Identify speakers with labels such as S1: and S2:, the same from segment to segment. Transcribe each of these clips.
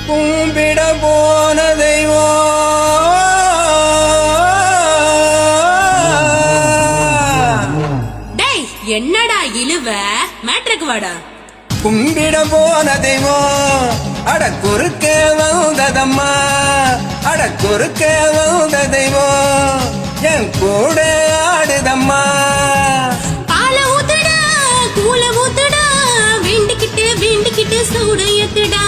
S1: கும்பிட போன தெய்வம்
S2: என்னடா இழுவ மேட்ருக்கு வாடா.
S1: கும்பிட போன தெய்வம் அட குறுக்கே வந்ததம்மா, அட குறுக்கே வந்த தெய்வம் என் கூட ஆடுதம்மா.
S2: பால ஊத்துடா கூல ஊத்துடா, வேண்டிக்கிட்டு வேண்டிக்கிட்டு சூட ஏத்துடா.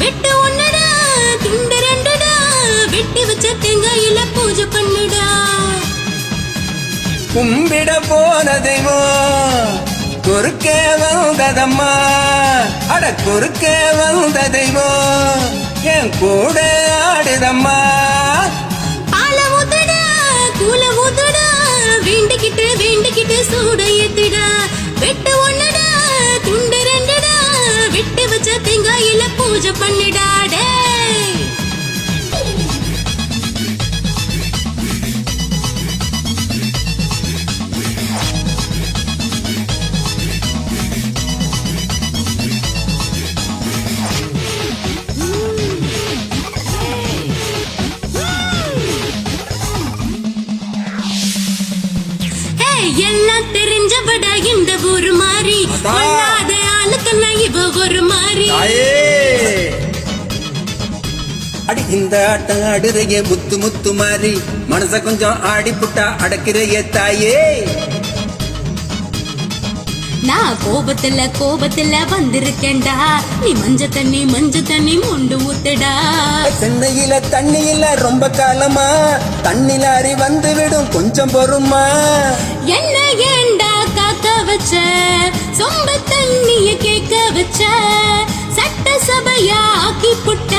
S2: வெட்டு ஒண்ணுடா துண்டு ரெண்டுடா, வெட்டி வச்ச தேங்காயில பூஜை பண்ணுடா.
S1: கும்பிட போன தெய்வம் குறுக்கே வந்ததம்மா, அட குறுக்கே வந்த தெய்வம் என் கூட ஆடுதம்மா.
S2: பால ஊத்துடா கூல ஊத்துடா, வேண்டிக்கிட்டு வேண்டிக்கிட்டு சூட ஏத்துடா. வெட்டு ஒண்ணுடா துண்டு ரெண்டுடா, வெட்டி வச்ச தேங்காயில பூஜை பண்ணுடா. எல்லாம் தெரிஞ்சவடா இந்த ஊரு மாறி, கொள்ளாத ஆளுக்கெல்லாம் இவ ஒரு மாறி.
S1: அடி இந்த ஆட்டம் ஆடுறைய முத்து முத்து மாறி, மனச கொஞ்சம் ஆடி புட்டா அடக்கிறைய தாயே.
S2: நான் கோபத்துல வந்திருக்கேன்டா, நீ மஞ்ச தண்ணி மொண்டு ஊத்துடா.
S1: சென்னையில தண்ணி இல்ல ரொம்ப காலமா, தண்ணி லாரி வந்து விடும் கொஞ்சம் பொறுமா.
S2: என்ன ஏண்டா காக்க வச்ச, சொம்ப தண்ணிய கேட்க வச்ச, சட்ட சபையா ஆக்கி புட்ட,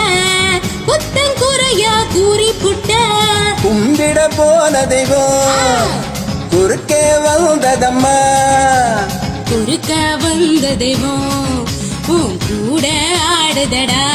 S2: புத்தன் குறையா கூறி புட்ட.
S1: கும்பிட போன தெய்வம் குறுக்கே வந்ததம்மா,
S2: குறுக்க வந்த தெய்வம் உன் கூட ஆடுதடா.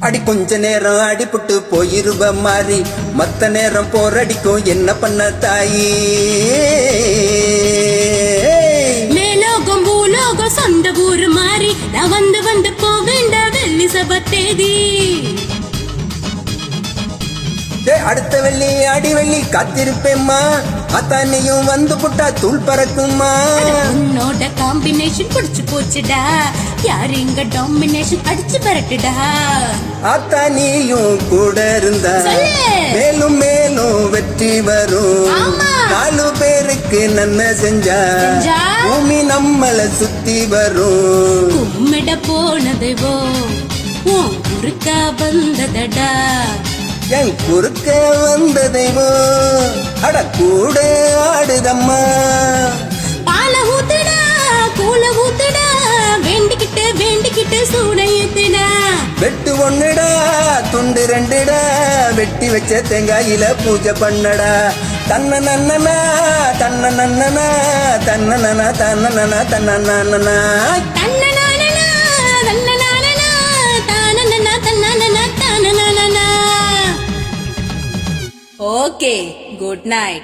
S1: அடி கொஞ்ச நேரம் அடிபட்டு போயிருவ மாறி, மத்த நேரம் போரடிக்கும் என்ன பண்ண தாயி.
S2: மேலோகம் பூலோகம் சொந்த ஊரு மாறி, நான் வந்து போவேண்ட வெள்ளி சபத்தேதி.
S1: அடுத்த வெள்ளி அடி வெள்ளி காத்திருப்பேம்மா, அத்தானையும் வந்து புட்டா தூள் பறக்குமா.
S2: உன்னோட காம்பினேஷன் பிடிச்சு போச்சுடா, யாரு இங்க டாமினேஷன் அடிச்சு பரட்டுடா.
S1: அத்தானியும் கூட இருந்தா மேலும் மேலும் வெற்றி வரும். 4 பேருக்கு நன்மை செஞ்சா பூமி நம்மள சுத்தி வரும்.
S2: கும்மிட போனதுவோ உன் குறுக்க வந்ததடா,
S1: என் குறுக்க வந்த தெய்வம் அட கூட ஆடுதம்மா.
S2: பால ஊத்துடா கூல ஊத்துடா, வேண்டிக்கிட்டு வேண்டிக்கிட்டு சூட ஏத்துடா.
S1: வெட்டு ஒண்ணுடா துண்டு ரெண்டுடா, வெட்டி வச்ச தேங்காயில பூஜை பண்ணடா. தன்ன நன்னனா தன்ன நன்னனா தன்ன நன தன்ன நன தன்ன நன்னனா
S2: தன்ன நானனா தன்ன நானனா தானன தன்ன நன தானன. Okay, good night.